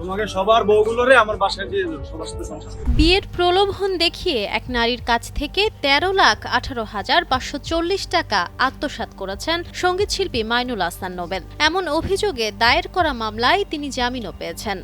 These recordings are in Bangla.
তোমাকে সবার বউগুলোরে আমার বাসায় দিয়ে দেবো, সবার সাথে সংসার। বিয়ের প্রলোভন দেখিয়ে এক নারীর কাছ থেকে 13,18,540 টাকা আত্মসাৎ করেছেন সঙ্গীতশিল্পী মাইনুল হাসান নোবেল। এমন অভিযোগে দায়ের করা মামলায় তিনি জামিনও পেয়েছেন।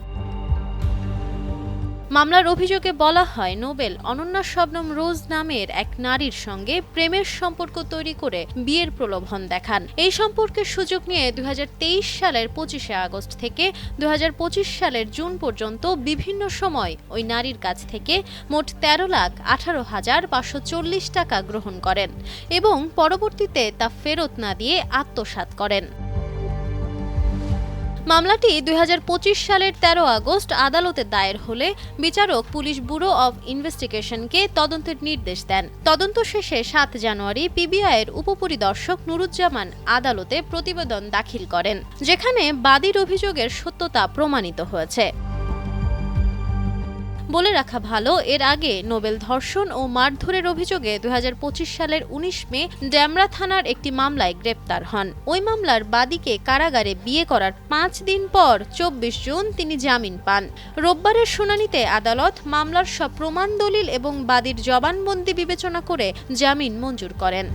মামলার অভিযোগে বলা হয়, নোবেল অনন্যা শবনম রোজ নামের এক নারীর সঙ্গে প্রেমের সম্পর্ক তৈরি করে বিয়ের প্রলোভন দেখান। এই সম্পর্কের সুযোগ নিয়ে 2023 সালের 25শে আগস্ট থেকে 2025 সালের জুন পর্যন্ত বিভিন্ন সময় ওই নারীর কাছ থেকে মোট 13,18,540 টাকা গ্রহণ করেন এবং পরবর্তীতে তা ফেরত না দিয়ে আত্মসাৎ করেন। মামলাটি 2025 সালের 13 আগস্ট আদালতে দায়ের হলে বিচারক পুলিশ ব্যুরো অব ইনভেস্টিগেশনকে তদন্তের নির্দেশ দেন। তদন্ত শেষে 7 জানুয়ারি পিবিআইয়ের উপপরিদর্শক নুরুজ্জামান আদালতে প্রতিবেদন দাখিল করেন, যেখানে বাদীর অভিযোগের সত্যতা প্রমাণিত হয়েছে। বলে রাখা ভালো, এর আগে নোবেল ধর্ষণ ও মারধরের অভিযোগে 2025 সালের 19 মে ডেমরা থানার একটি মামলায় গ্রেপ্তার হন। ওই মামলার বাদীকে কারাগারে বিয়ে করার 5 দিন পর 24 জুন তিনি জামিন পান। রোববারের শুনানিতে আদালত মামলার সব প্রমাণ দলিল এবং বাদীর জবানবন্দি বিবেচনা করে জামিন মঞ্জুর করেন।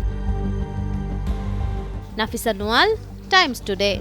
Nafisa Noal, Times today.